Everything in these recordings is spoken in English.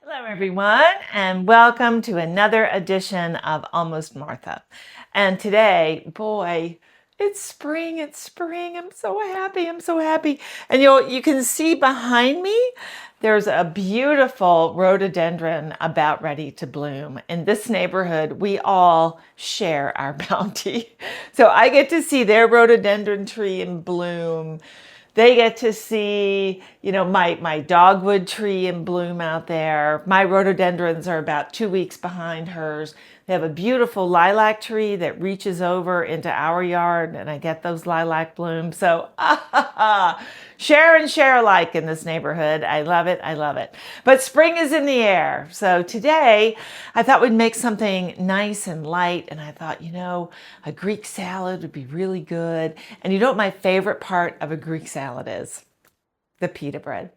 Hello, everyone, and welcome to another edition of Almost Martha. And today, boy, it's spring. It's spring. I'm so happy. I'm so happy. And you can see behind me, there's a beautiful rhododendron about ready to bloom. In this neighborhood, we all share our bounty. So I get to see their rhododendron tree in bloom. They get to see, my dogwood tree in bloom out there. My rhododendrons are about 2 weeks behind hers. They have a beautiful lilac tree that reaches over into our yard, and I get those lilac blooms. So, share and share alike in this neighborhood. I love it. I love it. But spring is in the air. So today I thought we'd make something nice and light. And I thought, a Greek salad would be really good. And you know what my favorite part of a Greek salad is? The pita bread.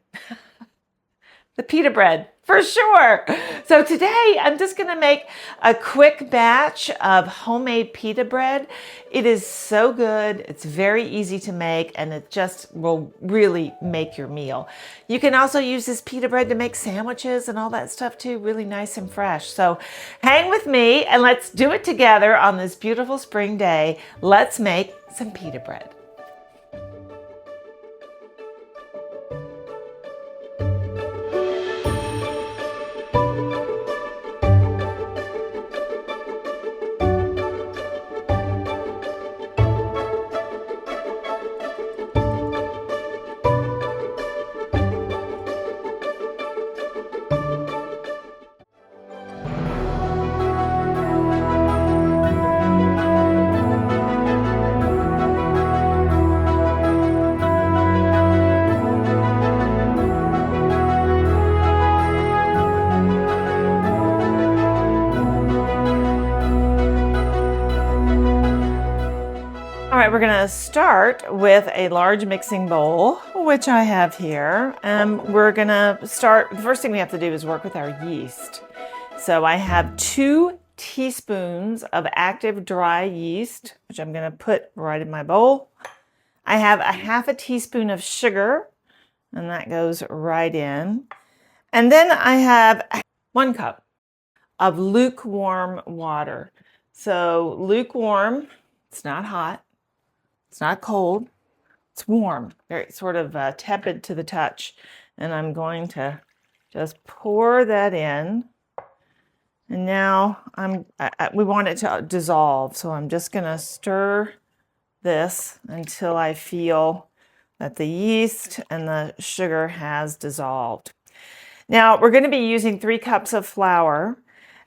The pita bread, for sure. So today I'm just going to make a quick batch of homemade pita bread. It is so good. It's very easy to make, and it just will really make your meal. You can also use this pita bread to make sandwiches and all that stuff too, really nice and fresh. So hang with me and let's do it together on this beautiful spring day. Let's make some pita bread. All right, we're gonna start with a large mixing bowl, which I have here. We're gonna start, the first thing we have to do is work with our yeast. So I have 2 teaspoons of active dry yeast, which I'm gonna put right in my bowl. I have a half a teaspoon of sugar, and that goes right in. And then I have 1 cup of lukewarm water. So lukewarm, it's not hot. It's not cold, it's warm, very sort of tepid to the touch. And I'm going to just pour that in. And now we want it to dissolve. So I'm just gonna stir this until I feel that the yeast and the sugar has dissolved. Now we're gonna be using 3 cups of flour.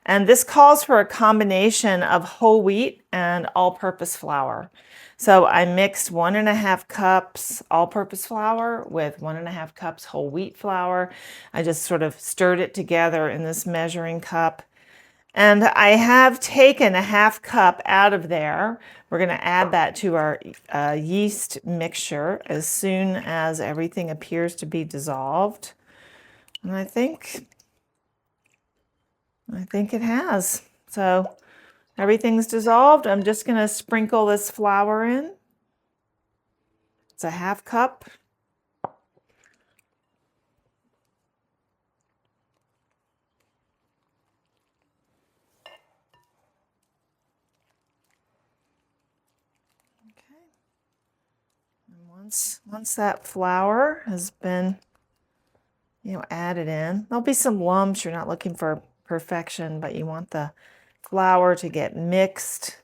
And this calls for a combination of whole wheat and all-purpose flour. So I mixed 1.5 cups all-purpose flour with 1.5 cups whole wheat flour. I just sort of stirred it together in this measuring cup. And I have taken a half cup out of there. We're going to add that to our yeast mixture as soon as everything appears to be dissolved. And I think it has. So everything's dissolved. I'm just going to sprinkle this flour in. It's a half cup. Okay. And once that flour has been added in, there'll be some lumps. You're not looking for perfection, but you want the flour to get mixed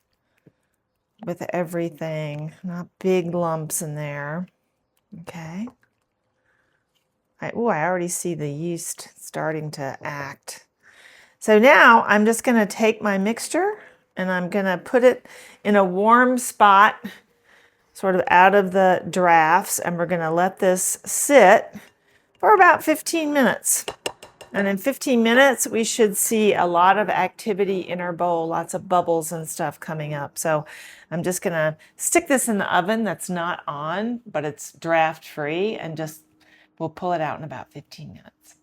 with everything, not big lumps in there. Okay. I already see the yeast starting to act. So now I'm just going to take my mixture and I'm going to put it in a warm spot, sort of out of the drafts, and we're going to let this sit for about 15 minutes. And in 15 minutes, we should see a lot of activity in our bowl, lots of bubbles and stuff coming up. So I'm just gonna stick this in the oven that's not on, but it's draft free, and we'll pull it out in about 15 minutes.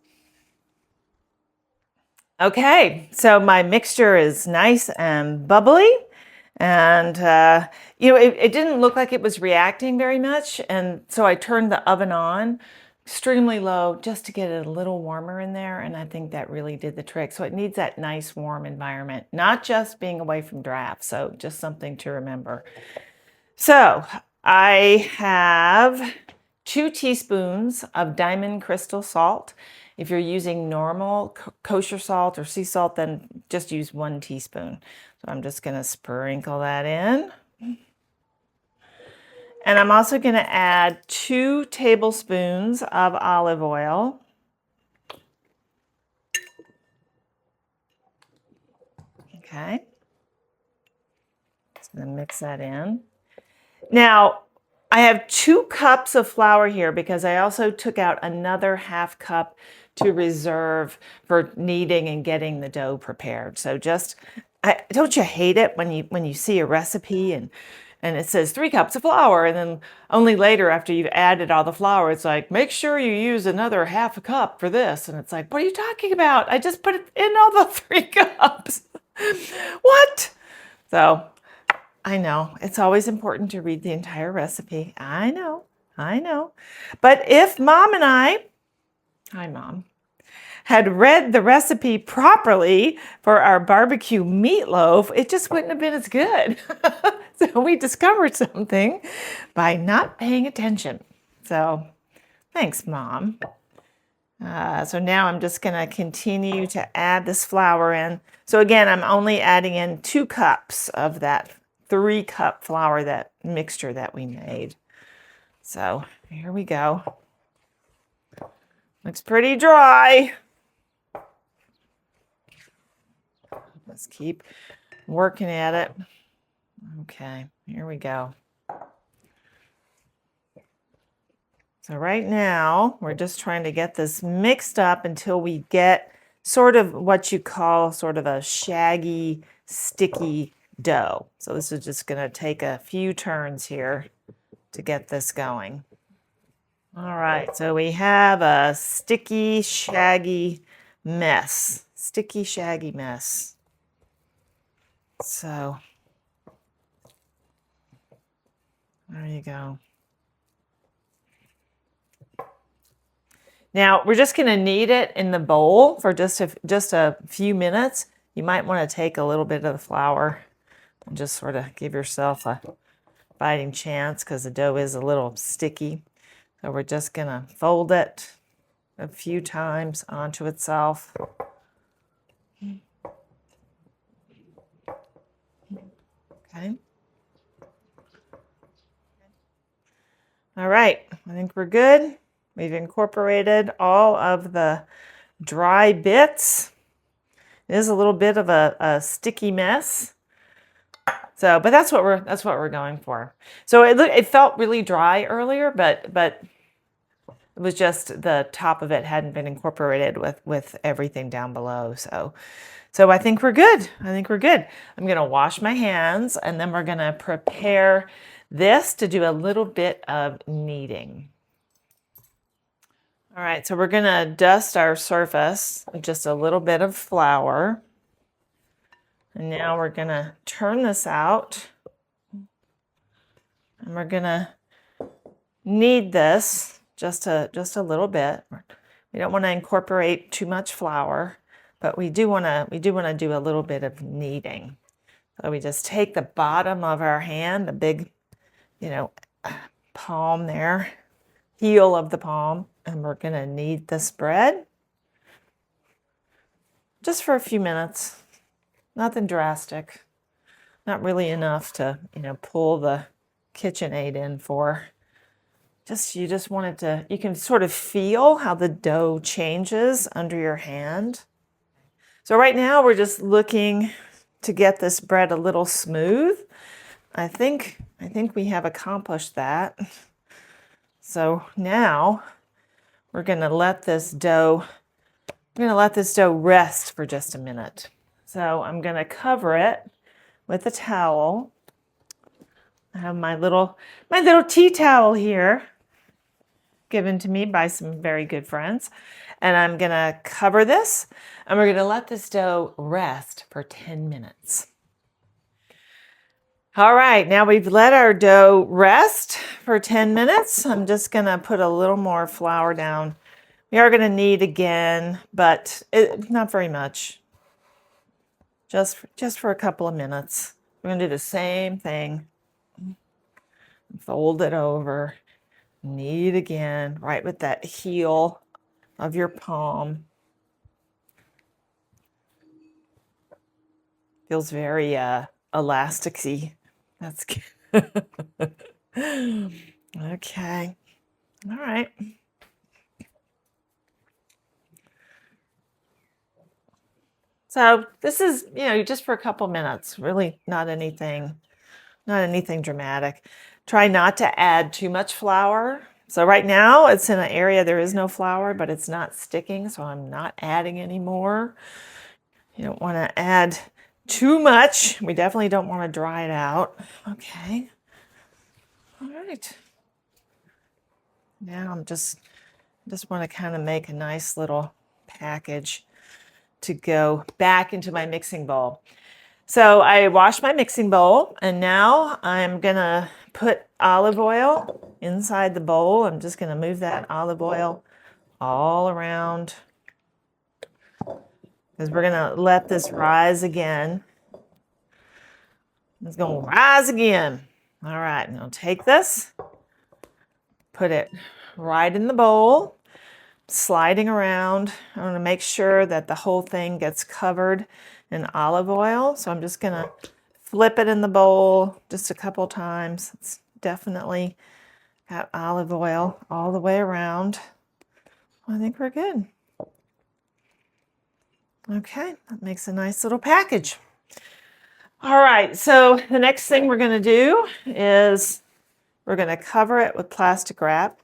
Okay, so my mixture is nice and bubbly. And, it didn't look like it was reacting very much. And so I turned the oven on extremely low just to get it a little warmer in there, and I think that really did the trick. So it needs that nice warm environment, not just being away from drafts, so just something to remember. So I have 2 teaspoons of diamond crystal salt. If you're using normal kosher salt or sea salt, then just use 1 teaspoon. So I'm just going to sprinkle that in. And I'm also going to add 2 tablespoons of olive oil. Okay. Just going to mix that in. Now, I have 2 cups of flour here because I also took out another ½ cup to reserve for kneading and getting the dough prepared. So don't you hate it when you see a recipe and it says 3 cups of flour, and then only later after you've added all the flour, it's like, make sure you use another ½ cup for this. And it's like, what are you talking about? I just put it in all the 3 cups. What? So I know it's always important to read the entire recipe. I know. But if Mom and I, hi Mom, had read the recipe properly for our barbecue meatloaf, it just wouldn't have been as good. So we discovered something by not paying attention. So thanks, Mom. So now I'm just going to continue to add this flour in. So again, I'm only adding in 2 cups of that 3-cup flour, that mixture that we made. So here we go. Looks pretty dry. Let's keep working at it. Okay, here we go. So right now, we're just trying to get this mixed up until we get sort of what you call sort of a shaggy, sticky dough. So this is just going to take a few turns here to get this going. All right, so we have a sticky, shaggy mess. Sticky, shaggy mess. So there you go. Now we're just going to knead it in the bowl for just a few minutes. You might want to take a little bit of the flour and just sort of give yourself a fighting chance because the dough is a little sticky. So we're just going to fold it a few times onto itself. Okay. All right, I think we're good. We've incorporated all of the dry bits. It is a little bit of a sticky mess. So, but that's what we're going for. So it felt really dry earlier, but it was just the top of it hadn't been incorporated with everything down below. So I think we're good. I'm going to wash my hands, and then we're going to prepare this to do a little bit of kneading. All right, so we're going to dust our surface with just a little bit of flour. And now we're going to turn this out. And we're going to knead this just a little bit. We don't want to incorporate too much flour, but we do want to do a little bit of kneading. So we just take the bottom of our hand, the big, palm there, heel of the palm, and we're going to knead this bread just for a few minutes. Nothing drastic. Not really enough to, pull the KitchenAid in for. You just want it to, you can sort of feel how the dough changes under your hand. So right now we're just looking to get this bread a little smooth. I think we have accomplished that. So now we're going to let this dough rest for just a minute. So I'm going to cover it with a towel. I have my little tea towel here, given to me by some very good friends. And I'm going to cover this, and we're going to let this dough rest for 10 minutes. All right, now we've let our dough rest for 10 minutes. I'm just gonna put a little more flour down. We are gonna knead again, but not very much. Just for a couple of minutes. We're gonna do the same thing. Fold it over, knead again, right with that heel of your palm. Feels very elasticy. That's good. Okay. All right. So this is, just for a couple minutes, really not anything dramatic. Try not to add too much flour. So right now it's in an area there is no flour, but it's not sticking, so I'm not adding any more. You don't want to add too much. We definitely don't want to dry it out. Okay. All right. Now I'm just want to kind of make a nice little package to go back into my mixing bowl. So I washed my mixing bowl, and now I'm gonna put olive oil inside the bowl. I'm just gonna move that olive oil all around because we're gonna let this rise again. It's gonna rise again. All right, now take this, put it right in the bowl, sliding around. I want to make sure that the whole thing gets covered in olive oil. So I'm just gonna flip it in the bowl just a couple times. It's definitely got olive oil all the way around. I think we're good. Okay, that makes a nice little package. All right, so the next thing we're gonna do is we're gonna cover it with plastic wrap.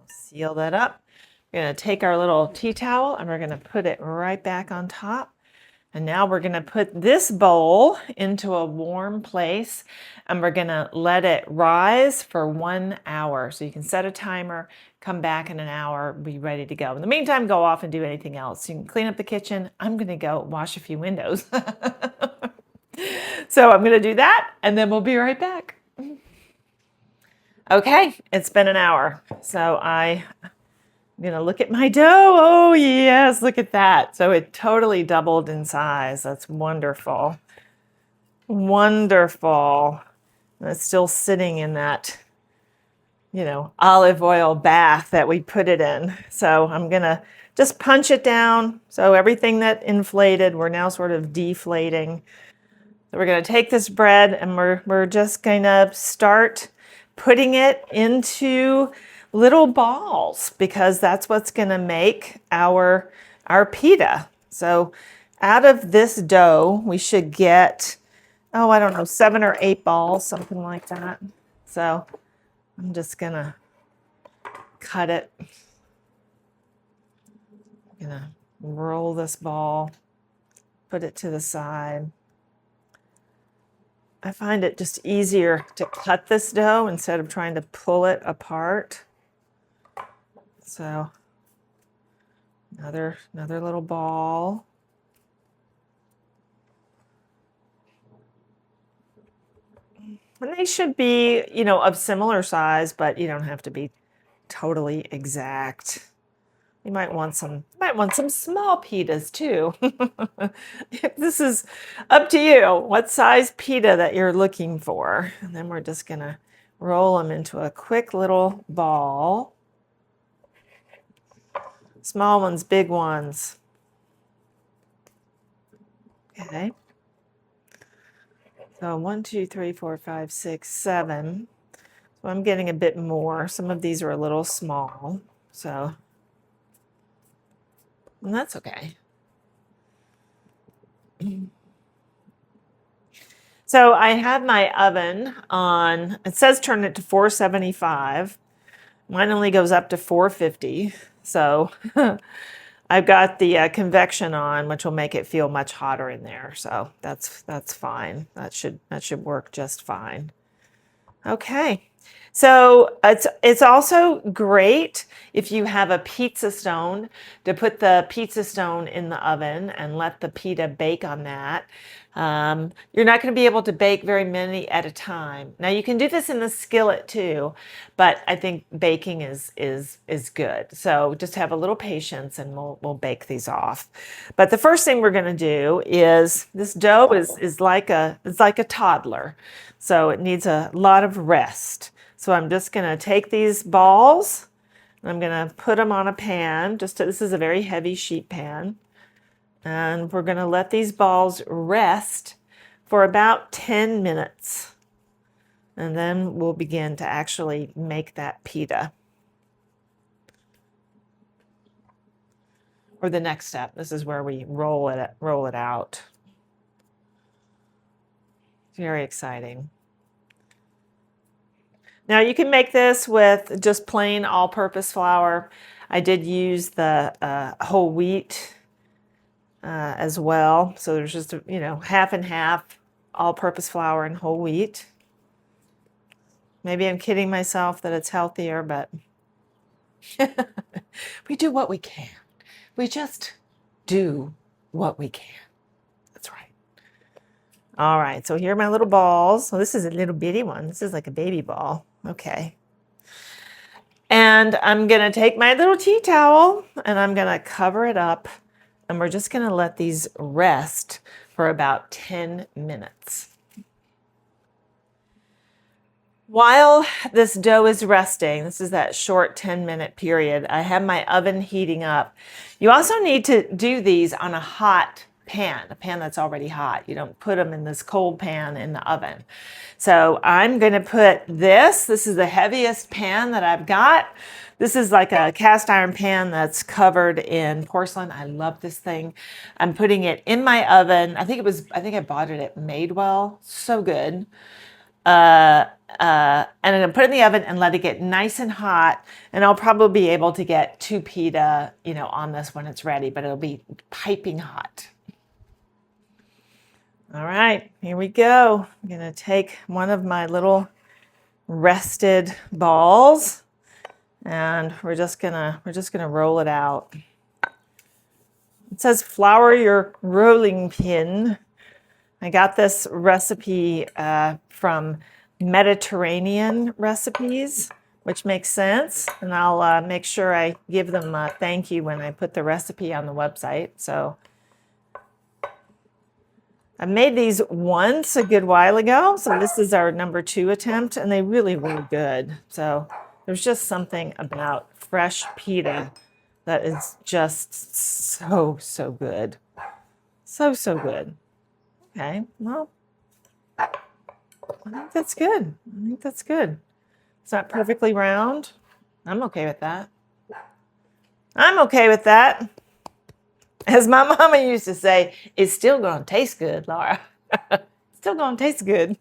Seal that up. We're going to take our little tea towel and we're going to put it right back on top. And now we're going to put this bowl into a warm place and we're going to let it rise for 1 hour. So you can set a timer, come back in an hour, be ready to go. In the meantime, go off and do anything else. You can clean up the kitchen. I'm going to go wash a few windows. So I'm going to do that and then we'll be right back. Okay, it's been an hour. So I'm gonna look at my dough. Oh yes, look at that. So it totally doubled in size. That's wonderful. Wonderful. And it's still sitting in that, olive oil bath that we put it in. So I'm gonna just punch it down. So everything that inflated, we're now sort of deflating. So we're gonna take this bread and we're just gonna start putting it into little balls because that's what's going to make our pita. So out of this dough, we should get, I don't know, 7 or 8 balls, something like that. So I'm just going to cut it. I'm going to roll this ball, put it to the side. I find it just easier to cut this dough instead of trying to pull it apart. So another little ball. And they should be, of similar size, but you don't have to be totally exact. You might want some small pitas too. This is up to you, what size pita that you're looking for. And then we're just gonna roll them into a quick little ball. Small ones, big ones. Okay. So 1, 2, 3, 4, 5, 6, 7. So I'm getting a bit more. Some of these are a little small. So and that's okay. So I have my oven on, it says turn it to 475. Mine only goes up to 450. So I've got the convection on, which will make it feel much hotter in there. So that's fine. That should work just fine. Okay, So it's also great if you have a pizza stone to put the pizza stone in the oven and let the pita bake on that. You're not going to be able to bake very many at a time. Now you can do this in the skillet too, but I think baking is good. So just have a little patience and we'll bake these off. But the first thing we're going to do is this dough is like a toddler. So it needs a lot of rest. So I'm just going to take these balls and I'm going to put them on a pan. This is a very heavy sheet pan. And we're going to let these balls rest for about 10 minutes. And then we'll begin to actually make that pita. Or the next step. This is where we roll it out. Very exciting. Now you can make this with just plain all-purpose flour. I did use the whole wheat as well. So there's just, half and half all-purpose flour and whole wheat. Maybe I'm kidding myself that it's healthier, but we do what we can. We just do what we can. That's right. All right, so here are my little balls. So this is a little bitty one. This is like a baby ball. Okay. And I'm going to take my little tea towel and I'm going to cover it up. And we're just going to let these rest for about 10 minutes. While this dough is resting, this is that short 10-minute period, I have my oven heating up. You also need to do these on a hot pan, a pan that's already hot. You don't put them in this cold pan in the oven. So I'm going to put this is the heaviest pan that I've got. This is like a cast iron pan that's covered in porcelain. I love this thing. I'm putting it in my oven. I think I bought it at Madewell. So good. And I'm going to put it in the oven and let it get nice and hot. And I'll probably be able to get 2 pita, on this when it's ready, but it'll be piping hot. All right, here we go. I'm going to take one of my little rested balls and we're just going to roll it out. It says flour your rolling pin. I got this recipe from Mediterranean Recipes, which makes sense. And I'll make sure I give them a thank you when I put the recipe on the website. So I made these once a good while ago. So this is our number 2 attempt, and they really were good. So there's just something about fresh pita that is just so good. So good. Okay, well, I think that's good. It's not perfectly round. I'm okay with that. As my mama used to say, it's still going to taste good, Laura. Still going to taste good.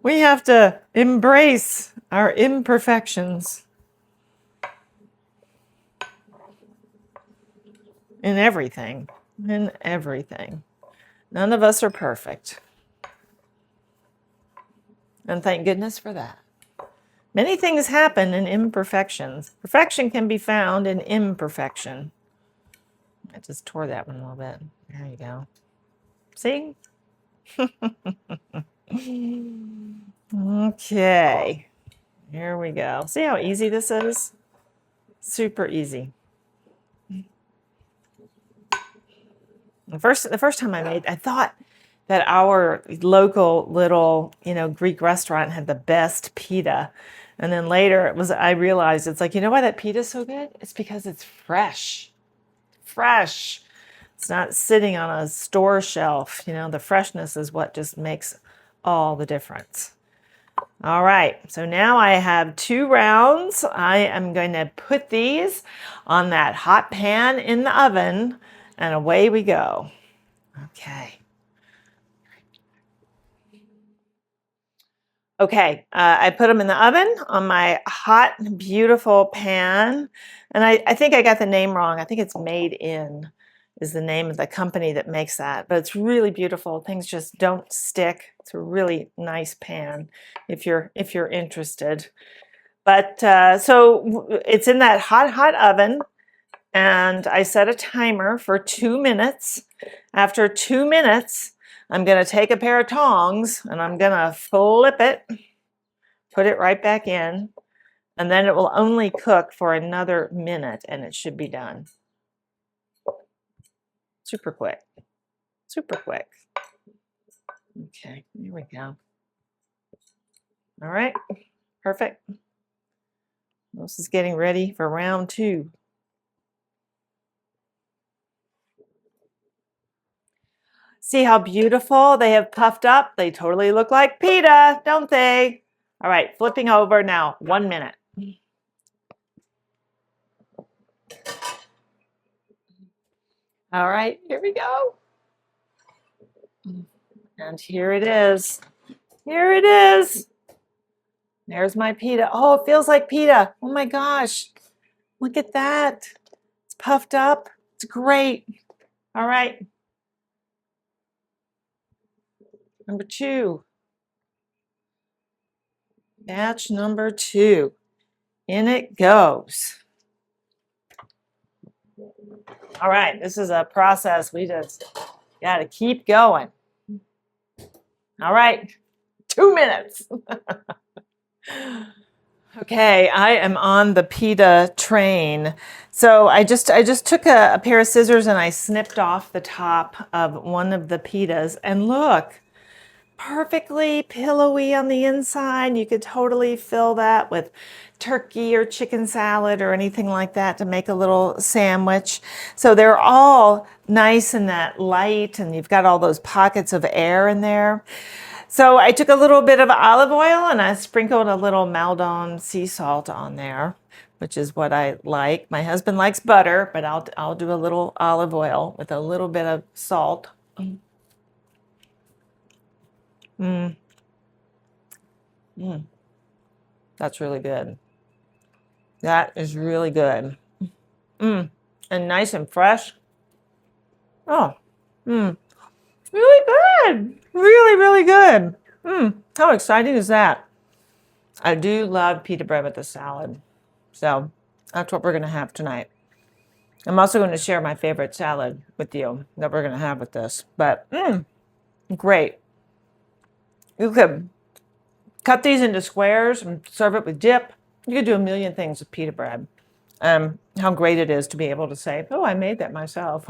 We have to embrace our imperfections in everything. None of us are perfect. And thank goodness for that. Many things happen in imperfections. Perfection can be found in imperfection. I just tore that one a little bit. There you go. See? Okay. Here we go. See how easy this is? Super easy. The first time I thought that our local little, Greek restaurant had the best pita. And then later I realized it's like, why that pita is so good? It's because it's fresh. Fresh. It's not sitting on a store shelf. The freshness is what just makes all the difference. All right, so now I have 2 rounds. I am going to put these on that hot pan in the oven, and away we go. Okay. Okay, I put them in the oven on my hot, beautiful pan. And I think I got the name wrong. I think it's Made In. is the name of the company that makes that, but it's really beautiful. Things just don't stick. It's a really nice pan if you're interested. But so it's in that hot oven, and I set a timer for 2 minutes. After 2 minutes, I'm going to take a pair of tongs and I'm going to flip it, put it right back in, and then it will only cook for another minute and it should be done. Super quick. Super quick. Okay, here we go. All right, perfect. This is getting ready for round 2. See how beautiful they have puffed up? They totally look like pita, don't they? All right, flipping over now, 1 minute. All right, here we go. And here it is. Here it is. There's my pita. Oh, it feels like pita. Oh my gosh. Look at that. It's puffed up. It's great. All right. Number 2. Batch number 2. In it goes. All right, this is a process. We just got to keep going. All right, 2 minutes. Okay, I am on the pita train. So I just took a pair of scissors and I snipped off the top of one of the pitas, and look, perfectly pillowy on the inside. You could totally fill that with turkey or chicken salad or anything like that to make a little sandwich. So they're all nice and that light, and you've got all those pockets of air in there. So I took a little bit of olive oil and I sprinkled a little Maldon sea salt on there, which is what I like. My husband likes butter, but I'll do a little olive oil with a little bit of salt. That's really good. That is really good. And nice and fresh. Oh, really good. Really, really good. How exciting is that? I do love pita bread with a salad. So that's what we're going to have tonight. I'm also going to share my favorite salad with you that we're going to have with this. But, great. You could cut these into squares and serve it with dip. You could do a million things with pita bread. How great it is to be able to say, oh, I made that myself.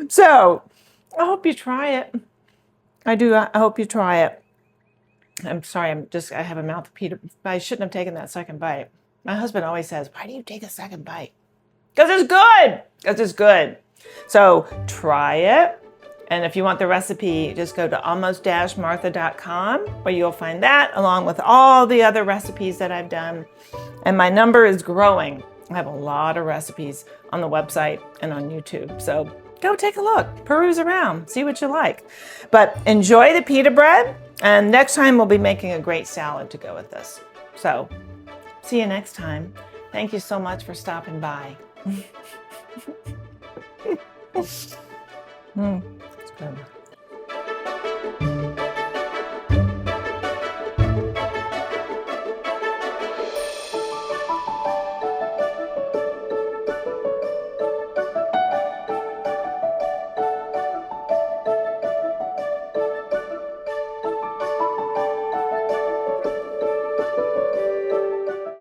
So I hope you try it. I do. I hope you try it. I'm sorry. I have a mouth of pita. I shouldn't have taken that second bite. My husband always says, why do you take a second bite? Because it's good. Because it's good. So try it. And if you want the recipe, just go to almost-martha.com, where you'll find that along with all the other recipes that I've done. And my number is growing. I have a lot of recipes on the website and on YouTube. So go take a look, peruse around, see what you like. But enjoy the pita bread. And next time we'll be making a great salad to go with this. So see you next time. Thank you so much for stopping by. It's good.